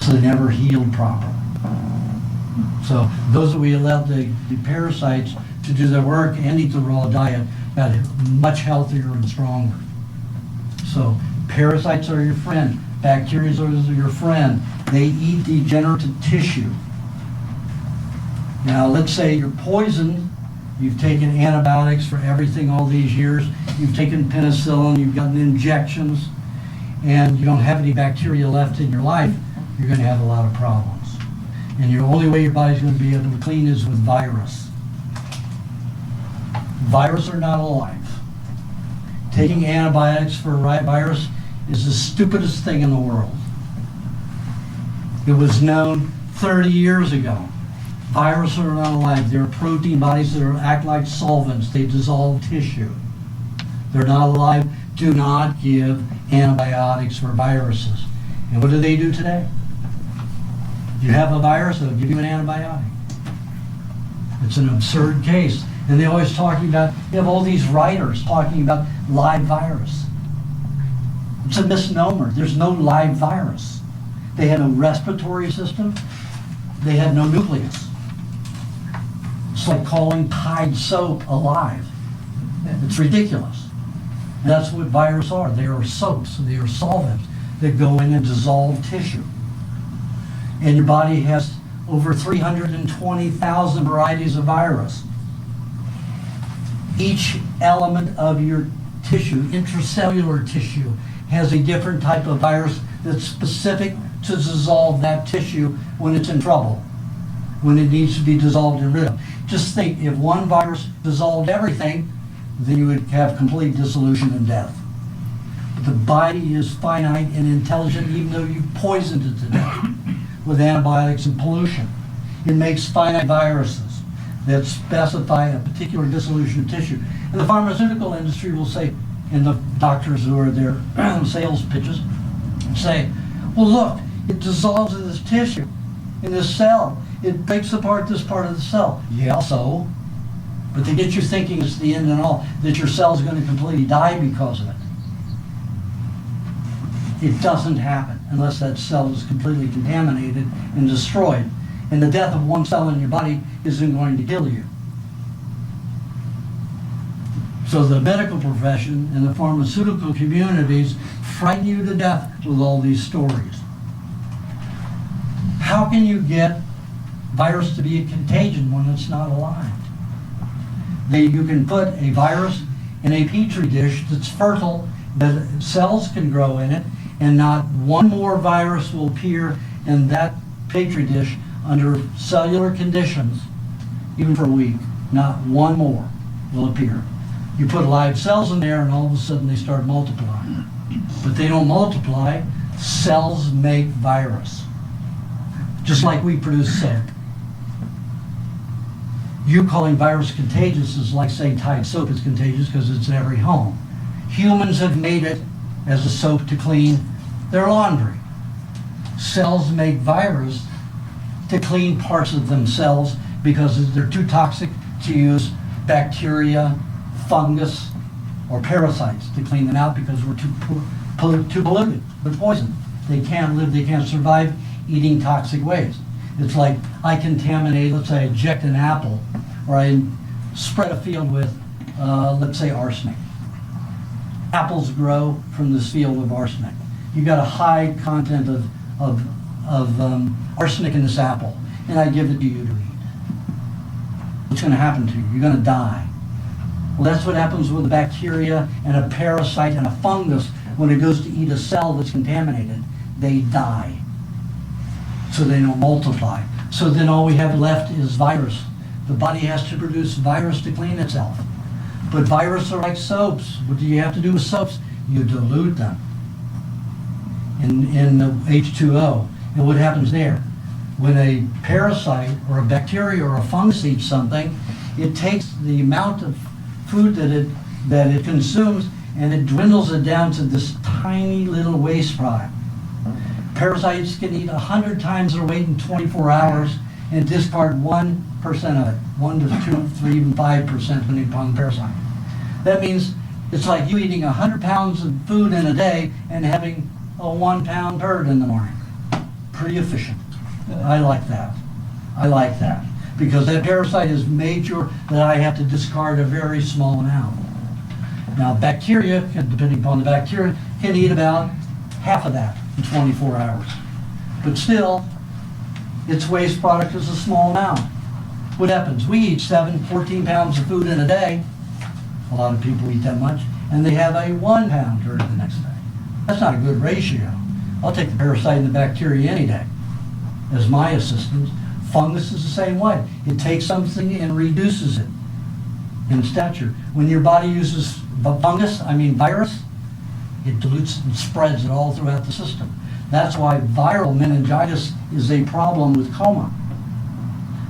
so they never healed properly. So those that we allowed the parasites to do their work and eat the raw diet got much healthier and stronger. So parasites are your friend. Bacteria are your friend. They eat degenerative tissue. Now let's say you're poisoned. You've taken antibiotics for everything all these years. You've taken penicillin. You've gotten injections. And you don't have any bacteria left in your life. You're going to have a lot of problems. And the only way your body's going to be able to clean is with virus. Viruses are not alive. Taking antibiotics for a virus is the stupidest thing in the world. It was known 30 years ago. Viruses are not alive. They're protein bodies that act like solvents. They dissolve tissue. They're not alive. Do not give antibiotics for viruses. And what do they do today? You have a virus, they'll give you an antibiotic. It's an absurd case. And they're always talking about, you have all these writers talking about live virus. It's a misnomer. There's no live virus. They have no respiratory system. They have no nucleus. It's like calling Tide soap alive. It's ridiculous. And that's what viruses are. They are soaps. They are solvents that go in and dissolve tissue. And your body has over 320,000 varieties of virus. Each element of your tissue, intracellular tissue, has a different type of virus that's specific to dissolve that tissue when it's in trouble, when it needs to be dissolved and rid of. Just think, if one virus dissolved everything, then you would have complete dissolution and death. But the body is finite and intelligent, even though you've poisoned it to death with antibiotics and pollution. It makes finite viruses that specify a particular dissolution of tissue. And the pharmaceutical industry will say, and the doctors who are their sales pitches say, well look, it dissolves in this tissue, in this cell. It breaks apart this part of the cell. Yeah, so? But they get you thinking it's the end and all, that your cell's going to completely die because of it. It doesn't happen unless that cell is completely contaminated and destroyed. And the death of one cell in your body isn't going to kill you. So the medical profession and the pharmaceutical communities frighten you to death with all these stories. How can you get virus to be a contagion when it's not alive? You can put a virus in a petri dish that's fertile, that cells can grow in it, and not one more virus will appear in that petri dish under cellular conditions, even for a week. Not one more will appear. You put live cells in there and all of a sudden they start multiplying. But they don't multiply. Cells make virus. Just like we produce soap. You calling virus contagious is like saying Tide soap is contagious because it's in every home. Humans have made it as a soap to clean their laundry. Cells make virus to clean parts of themselves because they're too toxic to use bacteria, fungus, or parasites to clean them out because we're too polluted, we're poisoned. They can't live, they can't survive eating toxic waste. It's like I contaminate, let's say I eject an apple, or I spread a field with, let's say, arsenic. Apples grow from this field of arsenic. You've got a high content of arsenic in this apple, and I give it to you to eat. What's going to happen to you? You're going to die. Well, that's what happens with a bacteria and a parasite and a fungus when it goes to eat a cell that's contaminated. They die. So they don't multiply. So then all we have left is virus. The body has to produce virus to clean itself. But viruses are like soaps. What do you have to do with soaps? You dilute them in the H2O. And what happens there? When a parasite or a bacteria or a fungus eats something, it takes the amount of food that it consumes and it dwindles it down to this tiny little waste product. Parasites can eat 100 times their weight in 24 hours and discard 1% of it, 1 to 2, 3, even 5% depending upon the parasite. That means it's like you eating 100 pounds of food in a day and having a 1-pound bird in the morning. pretty efficient. I like that. I like that. Because that parasite has made sure that I have to discard a very small amount. Now bacteria, depending upon the bacteria, can eat about half of that in 24 hours. But still, its waste product is a small amount. What happens? We eat 14 pounds of food in a day. A lot of people eat that much. And they have a 1 pound during the next day. That's not a good ratio. I'll take the parasite and the bacteria any day as my assistants. Fungus is the same way. It takes something and reduces it in stature. When your body uses virus, it dilutes and spreads it all throughout the system. That's why viral meningitis is a problem with coma.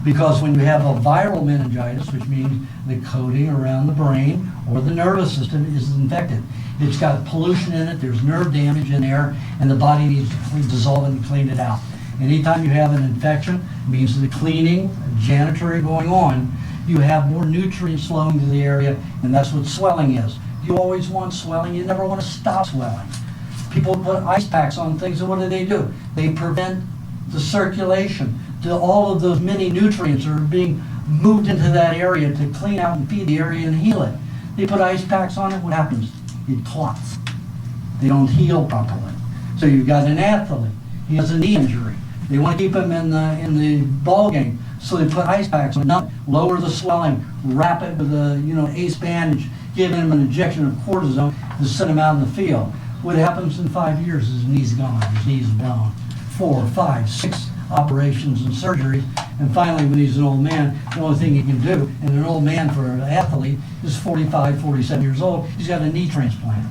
Because when you have a viral meningitis, which means the coating around the brain or the nervous system is infected, it's got pollution in it, there's nerve damage in there, and the body needs to dissolve it and clean it out. Anytime you have an infection, it means the cleaning, janitory going on, you have more nutrients flowing to the area, and that's what swelling is. You always want swelling, you never want to stop swelling. People put ice packs on things, and what do? They prevent the circulation. All of those many nutrients are being moved into that area to clean out and feed the area and heal it. They put ice packs on it, what happens? It clots. They don't heal properly. So you've got an athlete, he has a knee injury. They want to keep him in the ball game, so they put ice packs on it, lower the swelling, wrap it with a ace bandage, give him an injection of cortisone to send him out in the field. What happens in 5 years? His knee's gone, his knee's blown. 4, 5, 6 operations and surgeries, and finally when he's an old man, the only thing he can do, and an old man for an athlete is 45, 47 years old, he's got a knee transplant.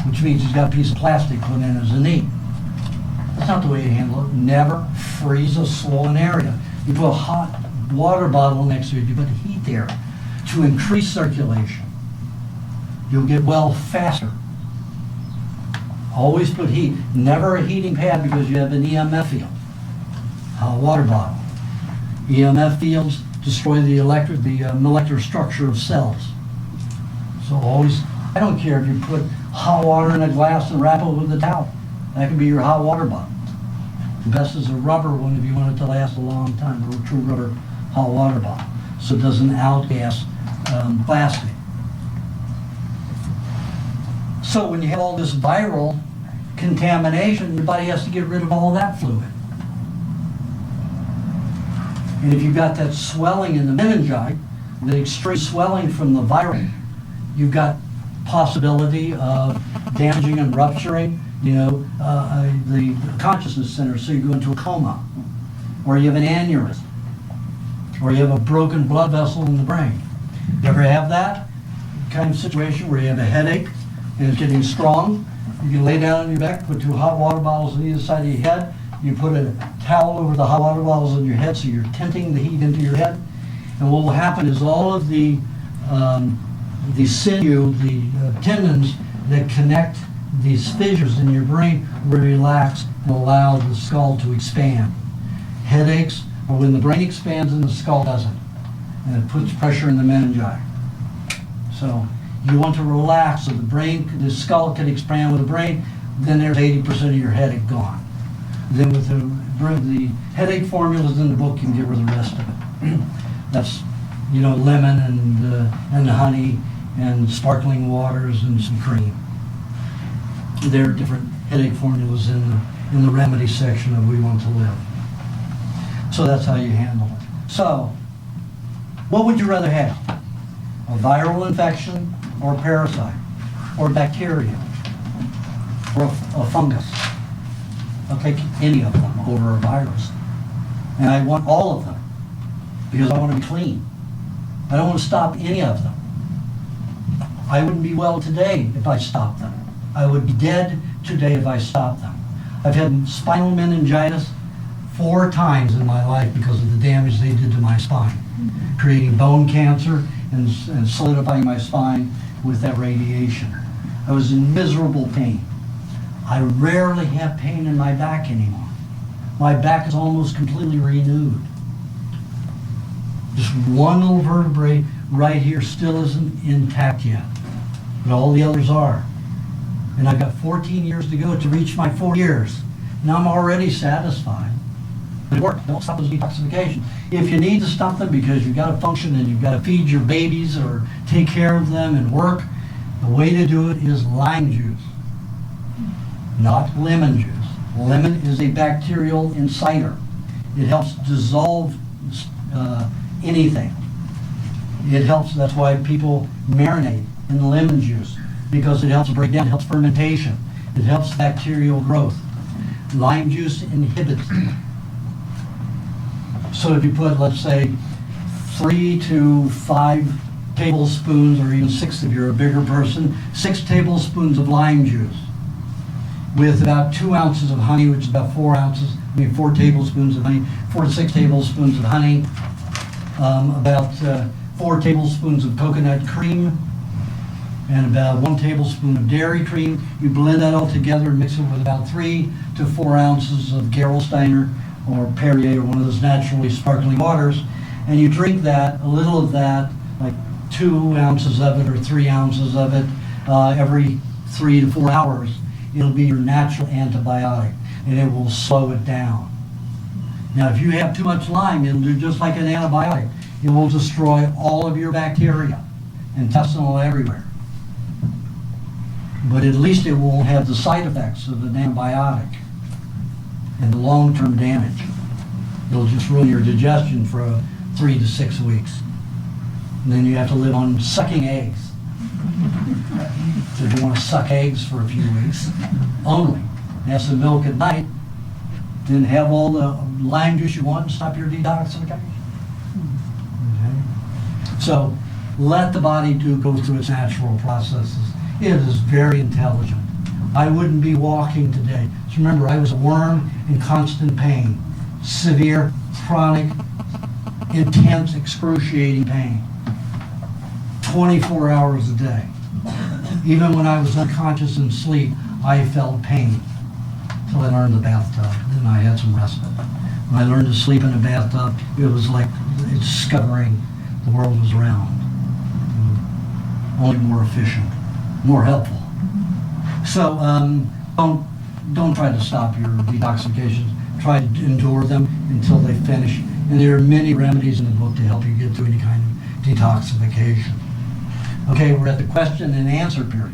Which means he's got a piece of plastic put in as a knee. That's not the way you handle it. Never freeze a swollen area. You put a hot water bottle next to it, you put heat there to increase circulation. You'll get well faster. Always put heat. Never a heating pad because you have an EMF field. A water bottle. EMF fields destroy the molecular structure of cells. So always, I don't care if you put hot water in a glass and wrap it with a towel. That could be your hot water bottle. The best is a rubber one if you want it to last a long time, a true rubber hot water bottle, so it doesn't outgas plastic. So when you have all this viral contamination, your body has to get rid of all that fluid. And if you've got that swelling in the meningi, the extreme swelling from the virus, you've got possibility of damaging and rupturing, the consciousness center, so you go into a coma, or you have an aneurysm, or you have a broken blood vessel in the brain. You ever have that kind of situation where you have a headache and it's getting strong? You can lay down on your back, put 2 hot water bottles on either side of your head. You put a towel over the hot water bottles on your head so you're tenting the heat into your head. And what will happen is all of the sinew, the tendons that connect these fissures in your brain will relax and allow the skull to expand. Headaches are when the brain expands and the skull doesn't. And it puts pressure in the meningi. So you want to relax so the skull can expand with the brain, then there's 80% of your headache gone. Then with the headache formulas in the book, you can get rid of the rest of it. That's, lemon and honey and sparkling waters and some cream. There are different headache formulas in the remedy section of We Want to Live. So that's how you handle it. So, what would you rather have? A viral infection or a parasite? Or bacteria? Or a fungus? I'll take any of them over a virus. And I want all of them because I want to be clean. I don't want to stop any of them. I wouldn't be well today if I stopped them. I would be dead today if I stopped them. I've had spinal meningitis 4 times in my life because of the damage they did to my spine, creating bone cancer and solidifying my spine with that radiation. I was in miserable pain. I rarely have pain in my back anymore. My back is almost completely renewed. Just one little vertebrae right here still isn't intact yet, but all the others are. And I've got 14 years to go to reach my 4 years. And I'm already satisfied. But it worked. Don't stop those detoxification. If you need to stop them because you've got to function and you've got to feed your babies or take care of them and work, the way to do it is lime juice, not lemon juice. Lemon is a bacterial incider. It helps dissolve anything. It helps, that's why people marinate in lemon juice, because it helps break down, it helps fermentation, it helps bacterial growth. Lime juice inhibits it. So if you put, let's say, 3 to 5 tablespoons, or even 6 if you're a bigger person, 6 tablespoons of lime juice with about 2 ounces of honey, which is about 4 tablespoons of honey, 4 to 6 tablespoons of honey, about 4 tablespoons of coconut cream, and about 1 tablespoon of dairy cream. You blend that all together and mix it with about 3 to 4 ounces of Gerolsteiner or Perrier or one of those naturally sparkling waters, and you drink that, a little of that, like 2 ounces of it or 3 ounces of it every 3 to 4 hours. It'll be your natural antibiotic, and it will slow it down. Now, if you have too much lime, it'll do just like an antibiotic. It will destroy all of your bacteria, intestinal everywhere. But at least it won't have the side effects of an antibiotic and the long-term damage. It'll just ruin your digestion for 3 to 6 weeks. And then you have to live on sucking eggs. So if you want to suck eggs for a few weeks, only. Have some milk at night, then have all the lime juice you want and stop your detoxification. Okay. So let the body go through its natural processes. It is very intelligent. I wouldn't be walking today. So remember, I was a worm in constant pain. Severe, chronic, intense, excruciating pain. 24 hours a day. Even when I was unconscious and asleep, I felt pain. So I learned the bathtub. Then I had some respite. When I learned to sleep in a bathtub, it was like discovering the world was round. Only more efficient, more helpful. So don't try to stop your detoxifications. Try to endure them until they finish. And there are many remedies in the book to help you get through any kind of detoxification. Okay, we're at the question and answer period.